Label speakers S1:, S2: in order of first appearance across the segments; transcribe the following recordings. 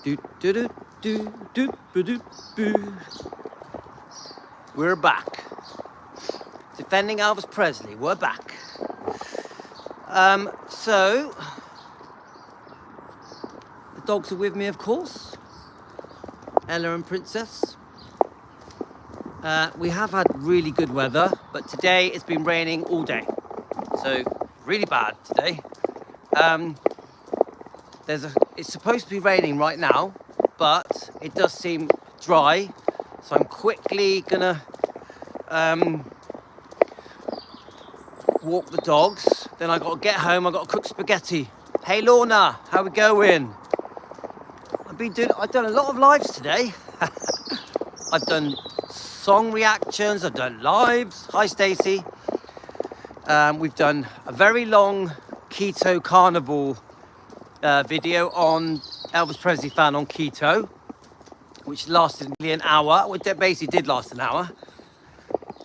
S1: Do, do, do, do, do, do, do, do. We're back. Defending Elvis Presley. We're back. So the dogs are with me, of course. Ella and Princess. We have had really good weather, but today it's been raining all day. So really bad today. It's supposed to be raining right now, but it does seem dry. So I'm quickly gonna walk the dogs. Then I gotta get home. I gotta cook spaghetti. Hey Lorna, how we going? I've done a lot of lives today. I've done song reactions. I've done lives. Hi Stacey. We've done a very long keto carnival video on Elvis Presley fan on keto, which lasted nearly an hour. Well, it basically did last an hour.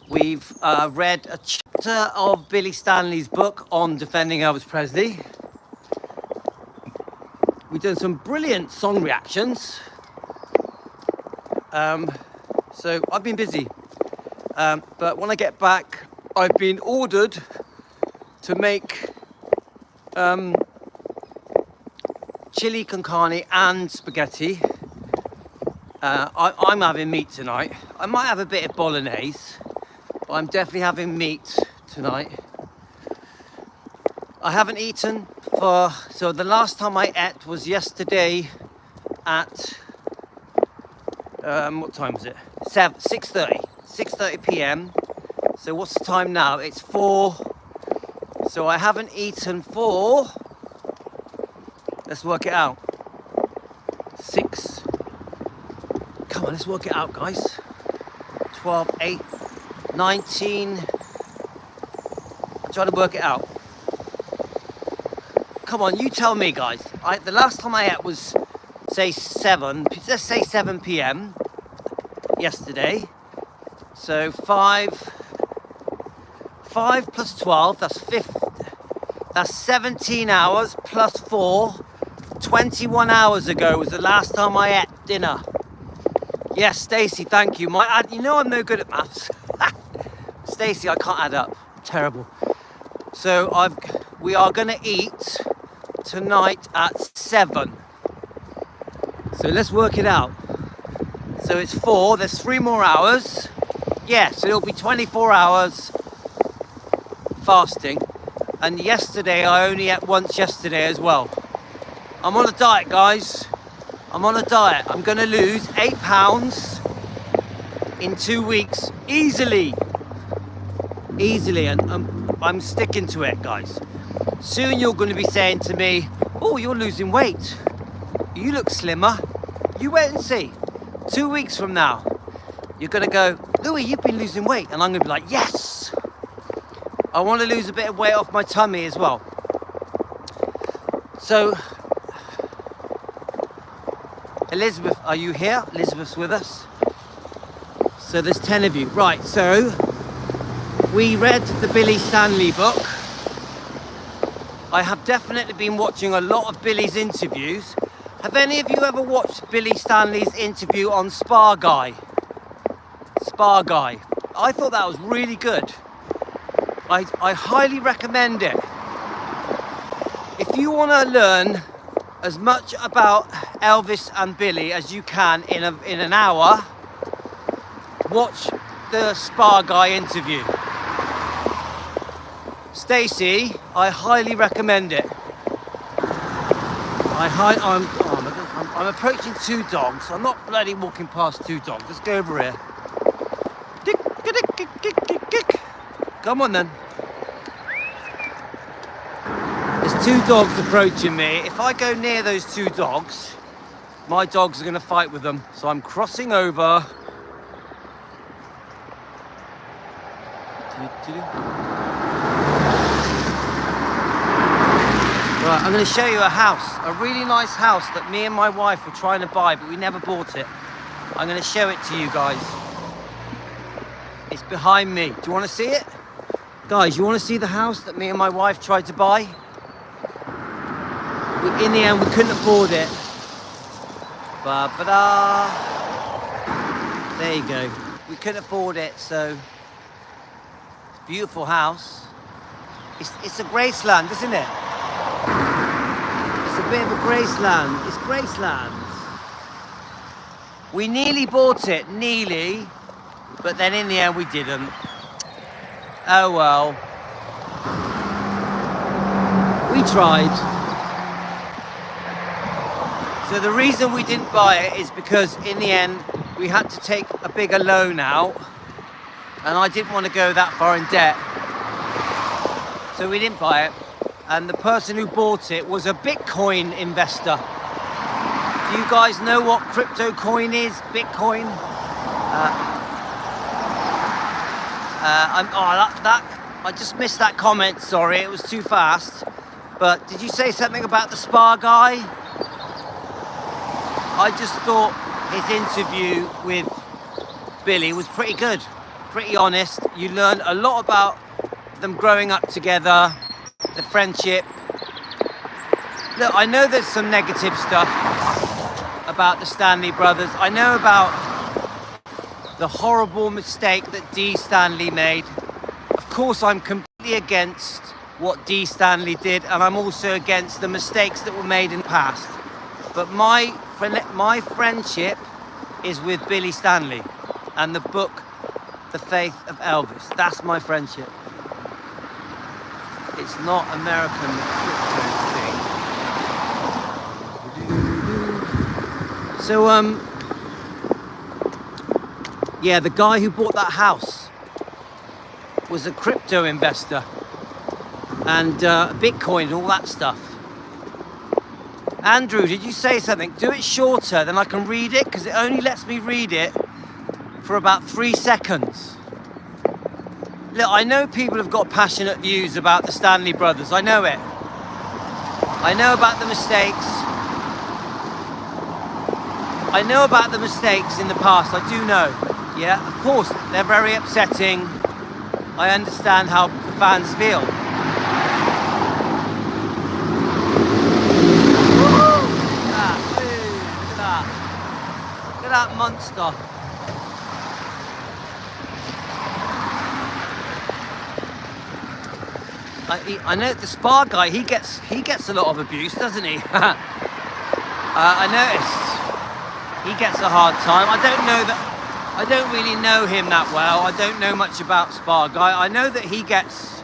S1: We've read a chapter of Billy Stanley's book on defending Elvis Presley. We've done some brilliant song reactions. So I've been busy. But when I get back, I've been ordered to make chili con carne and spaghetti. I'm having meat tonight. I might have a bit of bolognese, but I'm definitely having meat tonight. I haven't eaten so the last time I ate was yesterday at, what time was it? 6:30 p.m. So what's the time now? It's 4. So I haven't eaten for, let's work it out. 6. Come on, let's work it out, guys. 12, 8, 19. I'm trying to work it out. Come on, you tell me, guys. The last time I ate was, say, 7. Let's say 7 p.m. yesterday. So 5 plus 12, that's 50. That's 17 hours plus 4. 21 hours ago was the last time I ate dinner. Yes, Stacey, thank you. You know I'm no good at maths. Stacey, I can't add up. I'm terrible. So we are going to eat tonight at 7. So let's work it out. So it's 4. There's 3 more hours. Yeah, so it'll be 24 hours fasting. And yesterday, I only ate once yesterday as well. I'm on a diet, guys. I'm on a diet. I'm going to lose 8 pounds in 2 weeks. Easily. And I'm sticking to it, guys. Soon you're going to be saying to me, oh, you're losing weight. You look slimmer. You wait and see. 2 weeks from now, you're going to go, Louis, you've been losing weight. And I'm going to be like, yes. I want to lose a bit of weight off my tummy as well. So, Elizabeth, are you here? Elizabeth's with us. So there's 10 of you. Right, so we read the Billy Stanley book. I have definitely been watching a lot of Billy's interviews. Have any of you ever watched Billy Stanley's interview on Spa Guy? Spa Guy. I thought that was really good. I highly recommend it. If you want to learn as much about Elvis and Billy as you can in an hour, watch the Spa Guy interview. Stacey, I highly recommend it. I'm approaching 2 dogs. I'm not bloody walking past 2 dogs. Let's go over here. Come on then. There's 2 dogs approaching me. If I go near those 2 dogs, my dogs are going to fight with them. So I'm crossing over. Right, I'm going to show you a house. A really nice house that me and my wife were trying to buy, but we never bought it. I'm going to show it to you guys. It's behind me. Do you want to see it? Guys, you want to see the house that me and my wife tried to buy? In the end, we couldn't afford it. Ba-ba-da. There you go. We couldn't afford it, so it's a beautiful house. It's a Graceland, isn't it? It's a bit of a Graceland. It's Graceland. We nearly bought it, nearly, but then in the end we didn't. Oh well. We tried. So the reason we didn't buy it is because in the end we had to take a bigger loan out, and I didn't want to go that far in debt. So we didn't buy it, and the person who bought it was a Bitcoin investor. Do you guys know what crypto coin is? Bitcoin? I just missed that comment, sorry, it was too fast. But did you say something about the spa guy? I just thought his interview with Billy was pretty good, pretty honest. You learn a lot about them growing up together, the friendship. Look, I know there's some negative stuff about the Stanley brothers. I know about the horrible mistake that Dee Stanley made. Of course, I'm completely against what Dee Stanley did, and I'm also against the mistakes that were made in the past. But my friendship is with Billy Stanley and the book, The Faith of Elvis. That's my friendship. It's not American crypto thing. So, yeah, the guy who bought that house was a crypto investor and Bitcoin and all that stuff. Andrew, did you say something? Do it shorter, then I can read it, because it only lets me read it for about 3 seconds. Look, I know people have got passionate views about the Stanley brothers. I know it. I know about the mistakes. I know about the mistakes in the past. I do know. Yeah, of course, they're very upsetting. I understand how the fans feel. Look at that monster. I know the spa guy, he gets a lot of abuse, doesn't he? I noticed he gets a hard time. I don't really know him that well. I don't know much about spa guy. I know that he gets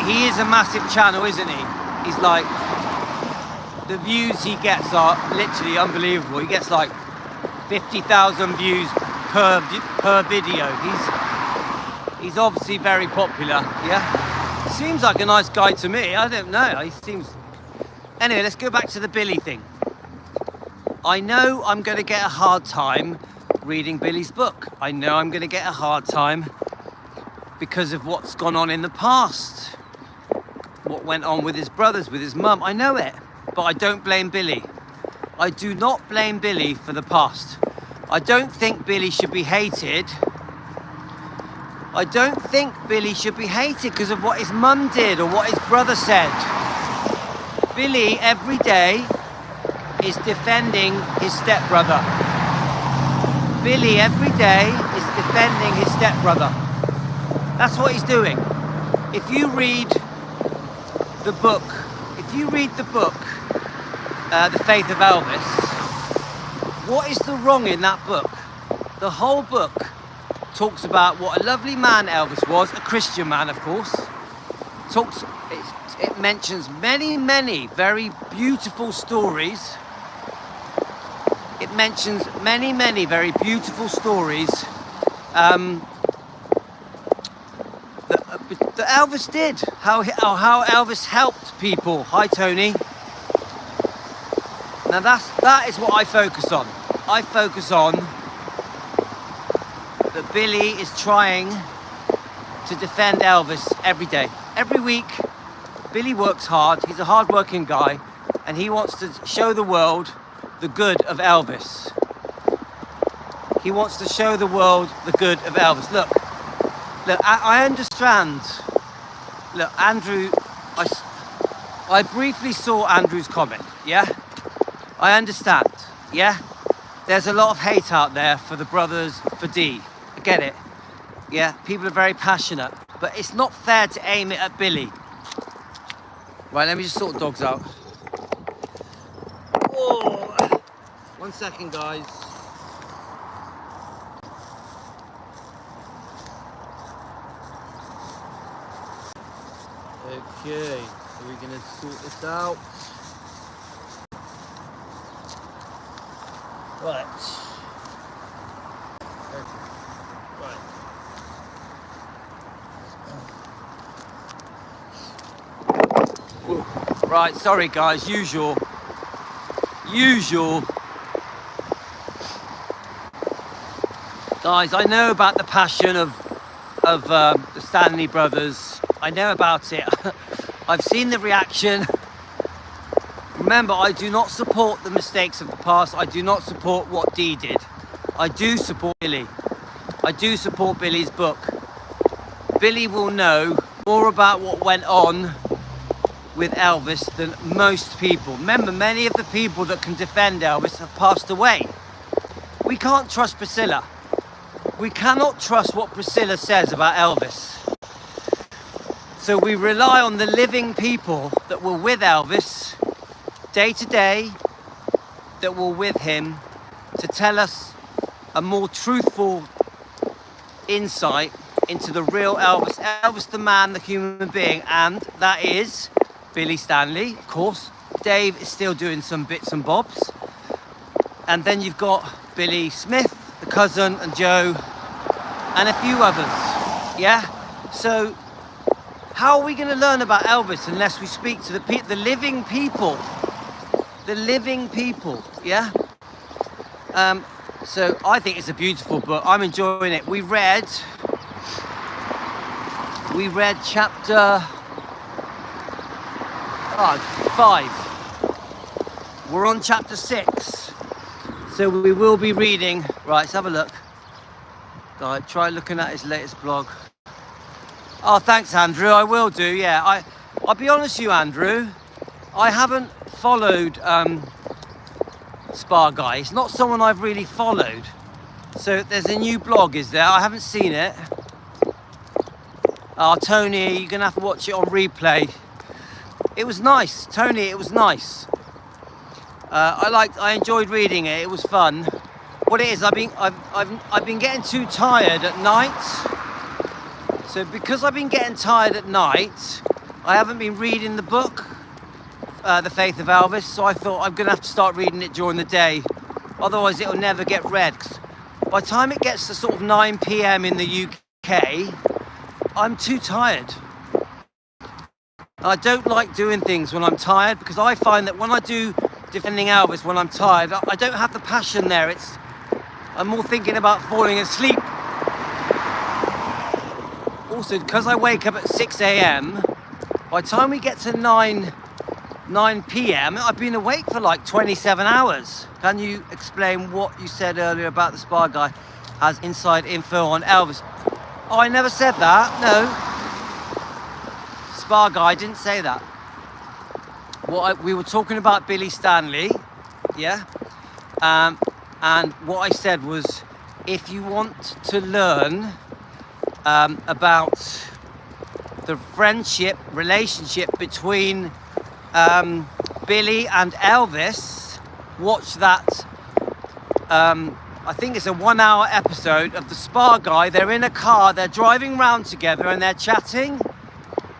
S1: he is a massive channel, isn't he? He's like, the views he gets are literally unbelievable. He gets like 50,000 views per video. He's obviously very popular, yeah? Seems like a nice guy to me. I don't know. He seems... Anyway, let's go back to the Billy thing. I know I'm going to get a hard time reading Billy's book. I know I'm going to get a hard time because of what's gone on in the past. What went on with his brothers, with his mum. I know it, but I don't blame Billy. I do not blame Billy for the past. I don't think Billy should be hated. I don't think Billy should be hated because of what his mum did or what his brother said. Billy, every day, is defending his stepbrother. Billy, every day, is defending his stepbrother. That's what he's doing. If you read the book, The Faith of Elvis, what is the wrong in that book? The whole book talks about what a lovely man Elvis was, a Christian man, of course. It mentions many very beautiful stories. It mentions many very beautiful stories that Elvis did. How Elvis helped people. Hi, Tony. Now that is what I focus on. I focus on that Billy is trying to defend Elvis every day. Every week, Billy works hard. He's a hard-working guy, and he wants to show the world the good of Elvis. He wants to show the world the good of Elvis. Look, I understand. Look, Andrew, I briefly saw Andrew's comment, yeah? I understand, yeah? There's a lot of hate out there for the brothers, for D. I get it, yeah? People are very passionate, but it's not fair to aim it at Billy. Right, let me just sort the dogs out. Oh, 1 second, guys. Okay, so we're gonna sort this out. Right. Okay. Right. Right, sorry guys, usual. Guys, I know about the passion of the Stanley brothers. I know about it. I've seen the reaction. Remember, I do not support the mistakes of the past. I do not support what Dee did. I do support Billy. I do support Billy's book. Billy will know more about what went on with Elvis than most people. Remember, many of the people that can defend Elvis have passed away. We can't trust Priscilla. We cannot trust what Priscilla says about Elvis. So we rely on the living people that were with Elvis day to day, that were with him, to tell us a more truthful insight into the real Elvis. Elvis the man, the human being, and that is Billy Stanley, of course. Dave is still doing some bits and bobs. And then you've got Billy Smith, the cousin, and Joe, and a few others, yeah? So how are we going to learn about Elvis unless we speak to the living people? The living people, yeah? So I think it's a beautiful book. I'm enjoying it. We read chapter 5. We're on chapter 6. So we will be reading. Right, let's have a look. Right, try looking at his latest blog. Oh, thanks, Andrew. I will do, yeah. I'll be honest with you, Andrew. I haven't followed Spa Guy. It's not someone I've really followed. So there's a new blog, is there? I haven't seen it. Oh, Tony, you're going to have to watch it on replay. It was nice, Tony, it was nice. I enjoyed reading it. It was fun. What it is, I've been getting too tired at night. So because I've been getting tired at night, I haven't been reading the book, The Faith of Elvis. So I thought I'm gonna have to start reading it during the day. Otherwise it'll never get read. 'Cause by the time it gets to sort of 9 PM in the UK, I'm too tired. I don't like doing things when I'm tired, because I find that when I do defending Elvis when I'm tired, I don't have the passion there. I'm more thinking about falling asleep. Also, because I wake up at 6 AM, by the time we get to 9 PM, I've been awake for like 27 hours. Can you explain what you said earlier about the Spa Guy has inside info on Elvis? Oh, I never said that, no. Spa Guy didn't say that. We were talking about Billy Stanley, yeah? And what I said was, if you want to learn about the friendship, relationship between Billy and Elvis, watch that. I think it's a 1-hour episode of the Spa Guy. They're in a car, they're driving around together and they're chatting.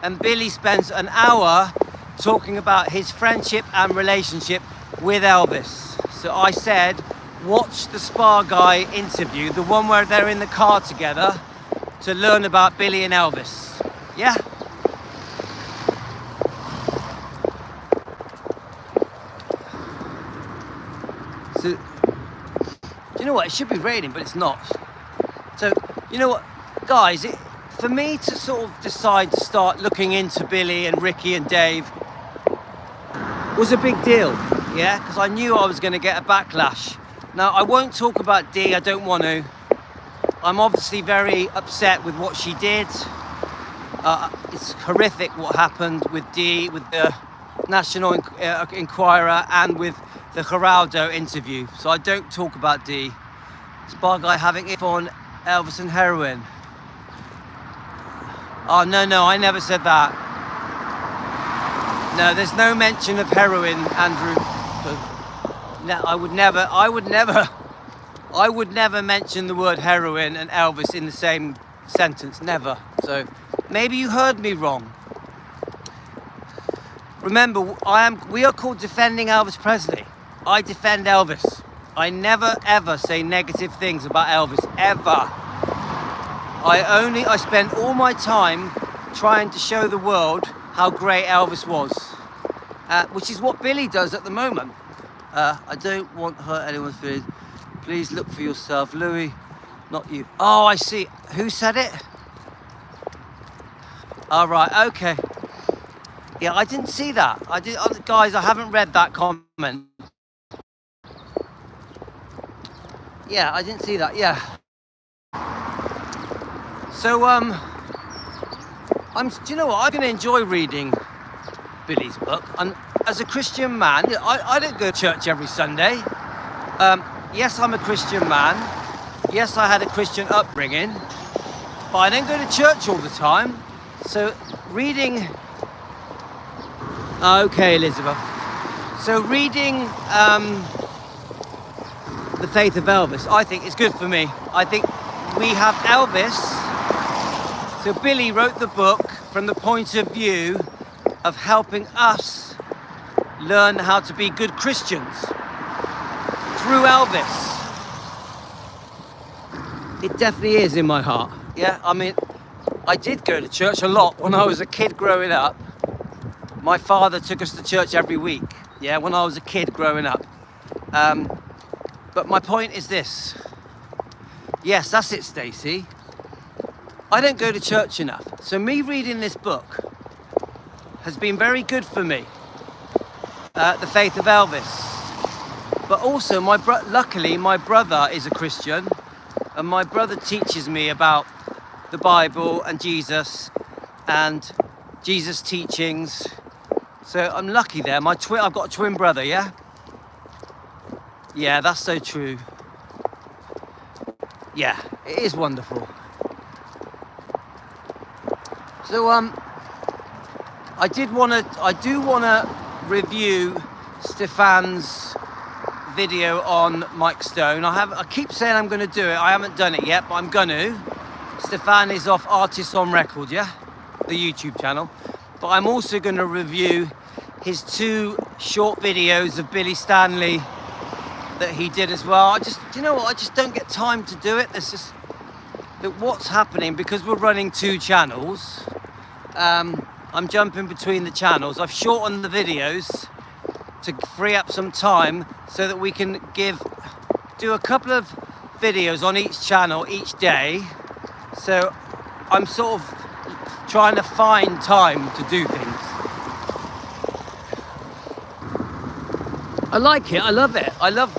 S1: And Billy spends an hour talking about his friendship and relationship with Elvis. So I said, watch the Spa Guy interview, the one where they're in the car together, to learn about Billy and Elvis. Yeah? So, do you know what? It should be raining, but it's not. So, you know what, guys, for me to sort of decide to start looking into Billy and Ricky and Dave was a big deal, yeah? Because I knew I was going to get a backlash. Now, I won't talk about Dee, I don't want to. I'm obviously very upset with what she did. It's horrific what happened with Dee, with the National Enquirer and with the Geraldo interview. So I don't talk about D. Spy guy having it on Elvis and heroin. Oh, no, I never said that. No, there's no mention of heroin, Andrew. No, I would never mention the word heroin and Elvis in the same sentence, never. So maybe you heard me wrong. Remember, we are called Defending Elvis Presley. I defend Elvis. I never ever say negative things about Elvis, ever. I spend all my time trying to show the world how great Elvis was, which is what Billy does at the moment. I don't want to hurt anyone's feelings. Please look for yourself, Louis, not you. Oh, I see. Who said it? All right, okay. Yeah, I didn't see that. Guys, I haven't read that comment. Yeah, I didn't see that. Yeah. So, do you know what? I'm going to enjoy reading Billy's book. And as a Christian man, I don't go to church every Sunday. Yes, I'm a Christian man. Yes, I had a Christian upbringing. But I don't go to church all the time. So, reading... Okay, Elizabeth. So, reading The Faith of Elvis, I think it's good for me. I think we have Elvis. So Billy wrote the book from the point of view of helping us learn how to be good Christians through Elvis. It definitely is in my heart. Yeah, I mean, I did go to church a lot when I was a kid growing up. My father took us to church every week. Yeah, when I was a kid growing up. But my point is this. Yes, that's it, Stacey. I don't go to church enough. So me reading this book has been very good for me. The Faith of Elvis. But also, luckily, my brother is a Christian. And my brother teaches me about the Bible and Jesus teachings. So I'm lucky there. I've got a twin brother, yeah? Yeah, that's so true. Yeah, it is wonderful. So I do wanna review Stefan's video on Mike Stone. I keep saying I'm gonna do it. I haven't done it yet, but I'm gonna. Stefan is off Artists on Record, yeah? The YouTube channel. But I'm also gonna review his 2 short videos of Billy Stanley that he did as well. You know what? I just don't get time to do it. There's just what's happening because we're running 2 channels. I'm jumping between the channels. I've shortened the videos to free up some time so that we can do a couple of videos on each channel each day. So I'm sort of trying to find time to do things. I like it. I love it. I love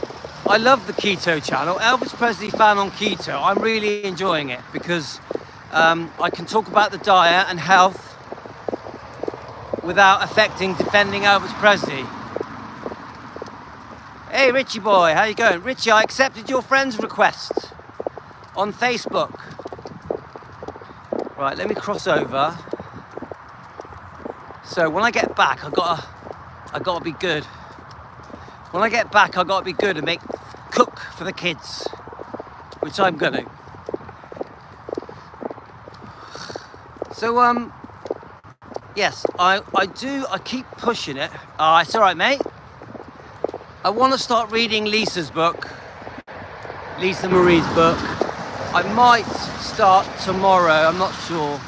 S1: the Keto channel. Elvis Presley fan on Keto. I'm really enjoying it because I can talk about the diet and health without affecting defending Elvis Presley. Hey Richie boy, how you going? Richie, I accepted your friend's request on Facebook. Right, let me cross over. So when I get back, I gotta be good. When I get back, I gotta be good and cook for the kids, which I'm gonna. So yes, I keep pushing it. It's all right, mate. I want to start reading Lisa's book, Lisa Marie's book. I might start tomorrow, I'm not sure.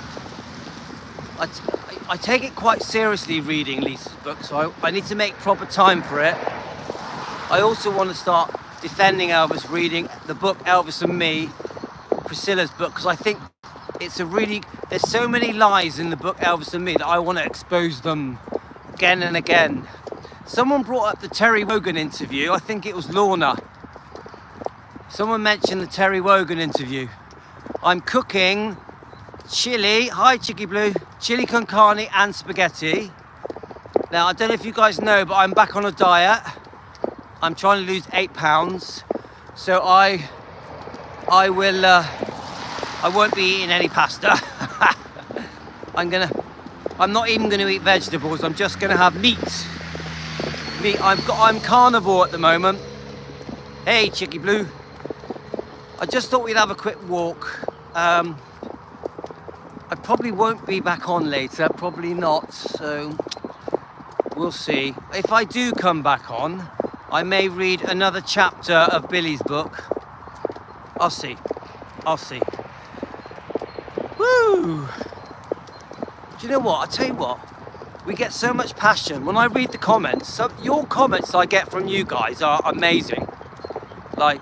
S1: I take it quite seriously reading Lisa's book, so I need to make proper time for it. I also want to start defending Elvis, reading the book Elvis and Me, Priscilla's book, because I think there's so many lies in the book Elvis and Me that I want to expose them again and again. Someone brought up the Terry Wogan interview. I think it was Lorna. Someone mentioned the Terry Wogan interview. I'm cooking chili, hi Chicky Blue, chili con carne and spaghetti. Now, I don't know if you guys know, but I'm back on a diet. I'm trying to lose 8 pounds. So I won't be eating any pasta. I'm not even gonna eat vegetables. I'm just gonna have meat. I'm carnivore at the moment. Hey, Chicky Blue. I just thought we'd have a quick walk. I probably won't be back on later, probably not, so we'll see. If I do come back on, I may read another chapter of Billy's book. I'll see. Woo! Do you know what? I'll tell you what. We get so much passion. When I read the comments, your comments I get from you guys are amazing. Like,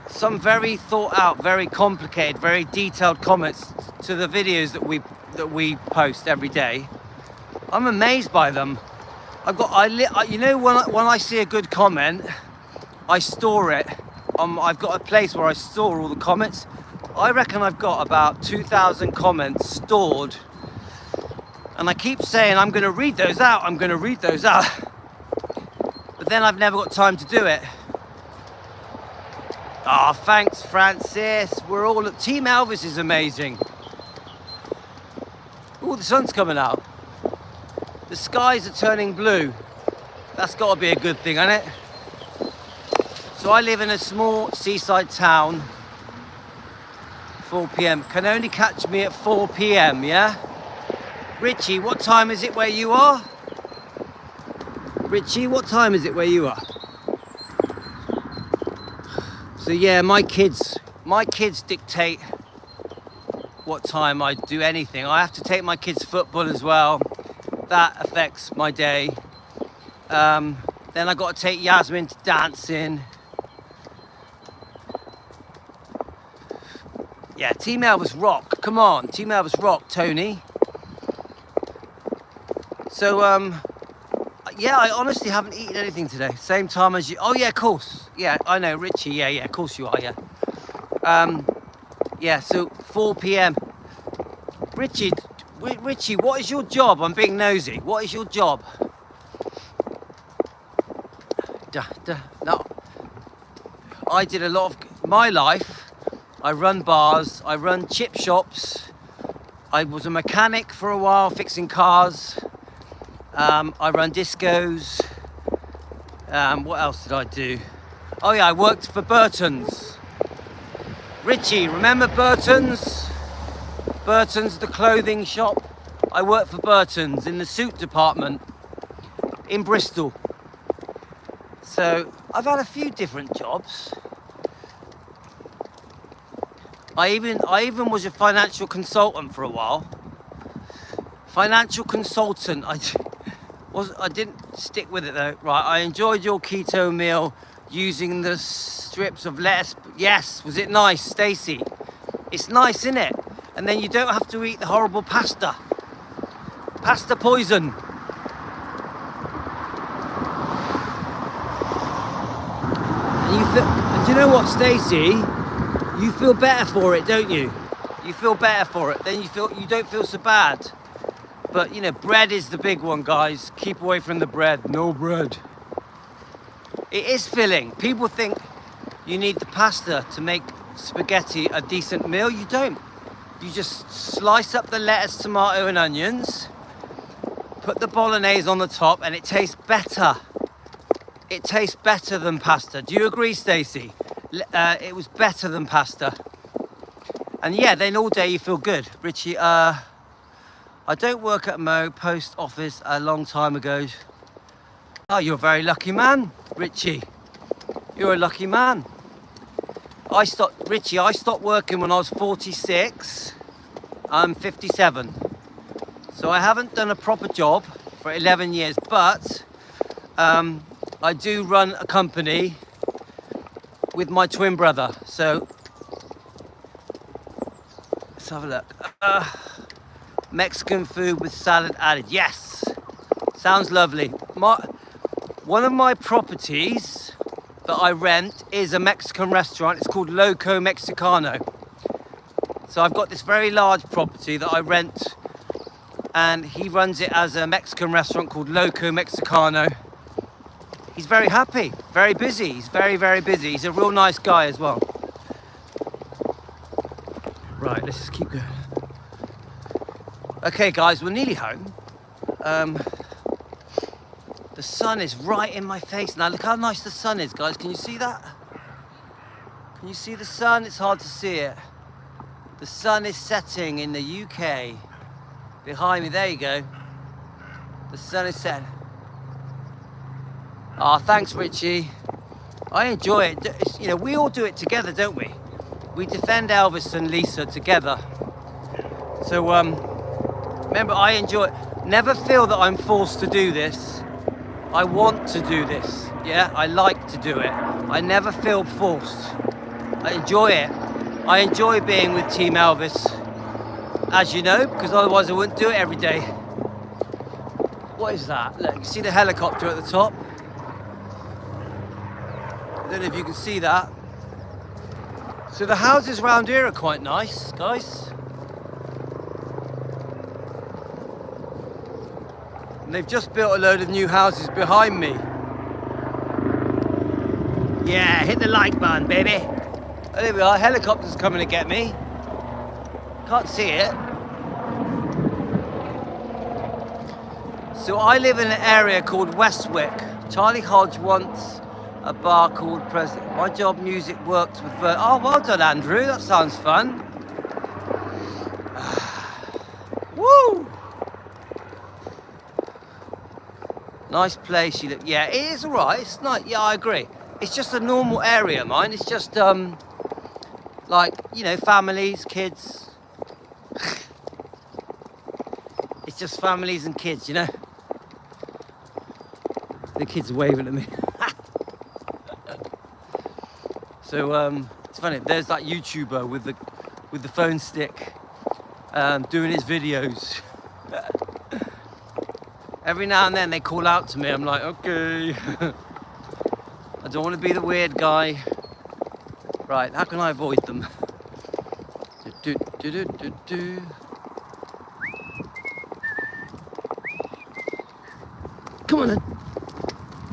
S1: some very thought out, very complicated, very detailed comments to the videos that we post every day. I'm amazed by them. You know, when I see a good comment, I store it. I've got a place where I store all the comments. I reckon I've got about 2,000 comments stored. And I keep saying I'm going to read those out. But then I've never got time to do it. Ah, thanks, Francis. We're all at Team Elvis is amazing. Oh, the sun's coming out. The skies are turning blue. That's got to be a good thing, hasn't it? So I live in a small seaside town. 4 p.m. Can only catch me at 4 p.m, yeah? Richie, what time is it where you are? Richie, what time is it where you are? So yeah, my kids dictate what time I do anything. I have to take my kids football as well. That affects my day. Then I got to take Yasmin to dancing. Yeah, Team Elvis rock. Come on, Team Elvis rock, Tony. So, yeah, I honestly haven't eaten anything today. Same time as you. Oh, yeah, of course. Yeah, I know, Richie. Yeah, of course you are, yeah. Yeah, so 4 p.m. Richie, what is your job? I'm being nosy. What is your job? No. I did a lot of my life. I run bars. I run chip shops. I was a mechanic for a while, fixing cars. I run discos. What else did I do? Oh yeah, I worked for Burton's. Richie, remember Burton's? Burton's, the clothing shop. I worked for Burton's in the suit department in Bristol. So I've had a few different jobs. I even was a financial consultant for a while. Financial consultant. I didn't stick with it though. Right, I enjoyed your keto meal using the strips of lettuce. Yes, was it nice, Stacey? It's nice, isn't it? And then you don't have to eat the horrible pasta. Pasta poison. And do you know what, Stacey? You feel better for it, don't you? You feel better for it. Then you don't feel so bad. But you know, bread is the big one, guys. Keep away from the bread. No bread. It is filling. People think you need the pasta to make spaghetti a decent meal. You don't. You just slice up the lettuce, tomato and onions, put the bolognese on the top, and it tastes better. It tastes better than pasta. Do you agree, Stacey? It was better than pasta. And yeah, then all day you feel good. Richie, I don't work at Mo post office a long time ago. Oh, you're a very lucky man, Richie. You're a lucky man. Richie, I stopped working when I was 46. I'm 57. So I haven't done a proper job for 11 years, but I do run a company with my twin brother. So let's have a look. Mexican food with salad added. Yes, sounds lovely. One of my properties that I rent is a Mexican restaurant. It's called Loco Mexicano. So I've got this very large property that I rent and he runs it as a Mexican restaurant called Loco Mexicano. He's very happy, very busy. He's very, very busy. He's a real nice guy as well. Right, let's just keep going. Okay, guys, we're nearly home. The sun is right in my face now. Look how nice the sun is, guys. Can you see that? Can you see the sun? It's hard to see it. The sun is setting in the UK. Behind me, there you go. The sun is setting. Ah, thanks, Richie. I enjoy it. It's, you know, we all do it together, don't we? We defend Elvis and Lisa together. So, remember, I enjoy it. Never feel that I'm forced to do this. I want to do this. Yeah, I like to do it. I never feel forced. I enjoy it. I enjoy being with Team Elvis, as you know, because otherwise I wouldn't do it every day. What is that? Look, you see the helicopter at the top? I don't know if you can see that. So the houses around here are quite nice, guys. And they've just built a load of new houses behind me. Yeah, hit the like button, baby. Oh, there we are, helicopter's coming to get me. Can't see it. So I live in an area called Westwick. Charlie Hodge wants a bar called PRESLEY. My job, music, works with... Oh, well done, Andrew. That sounds fun. Woo! Nice place. You look. Yeah, it is all right. It's nice. Yeah, I agree. It's just a normal area, mine. It's just, like, you know, families, kids. It's just families and kids, you know? The kids are waving at me. So, it's funny, there's that YouTuber with the phone stick doing his videos. Every now and then they call out to me, I'm like, okay. I don't want to be the weird guy. Right, how can I avoid them? Do, do, do, do, do. Come on then.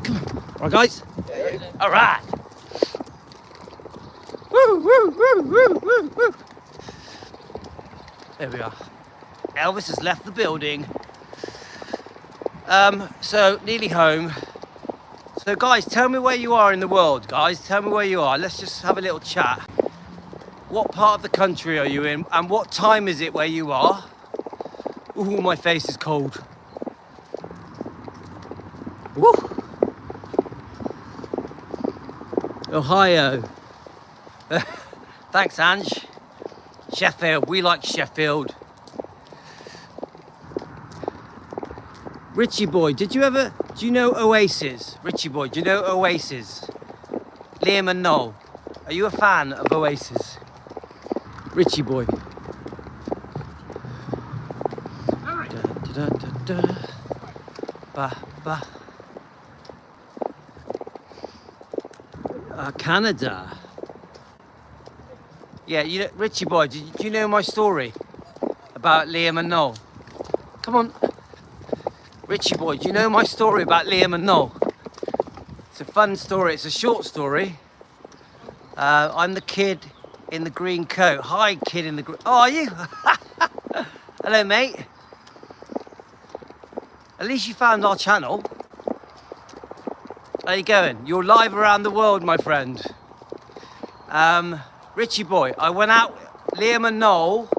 S1: Come on. All right, guys? Yeah. All right. Woo, woo, woo, woo, woo, woo. There we are. Elvis has left the building. So, nearly home. So, guys, tell me where you are in the world, guys. Tell me where you are. Let's just have a little chat. What part of the country are you in? And what time is it where you are? Ooh, my face is cold. Woo! Ohio. Thanks, Ange. Sheffield. We like Sheffield. Richie boy, do you know Oasis? Richie boy, do you know Oasis? Liam and Noel, are you a fan of Oasis? Richie boy. Da, da, da, da. Ba, ba. Canada. Yeah, you know, Richie boy, do you know my story about Liam and Noel? Come on. Richie boy, do you know my story about Liam and Noel? It's a fun story, it's a short story. I'm the kid in the green coat. Hi, kid in the green... Oh, are you? Hello, mate. At least you found our channel. How you going? You're live around the world, my friend. Richie boy, I went out... Liam and Noel,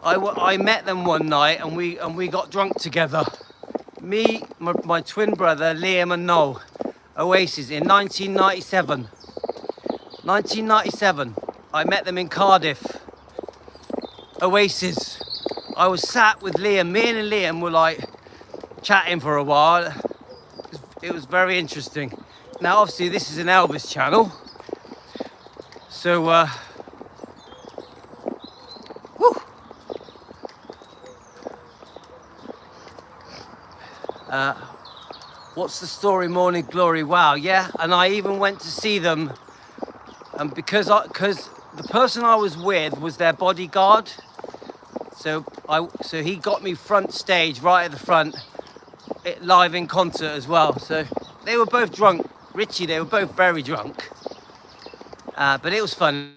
S1: I met them one night and we got drunk together. Me, my twin brother, Liam and Noel, Oasis, in 1997. 1997, I met them in Cardiff. Oasis. I was sat with Liam, me and Liam were like chatting for a while. It was very interesting. Now obviously this is an Elvis channel. So, whew. What's the story, Morning Glory? Wow, yeah, and I even went to see them, and because the person I was with was their bodyguard, so So he got me front stage, right at the front, live in concert as well. So they were both drunk. Richie, they were both very drunk. But it was fun.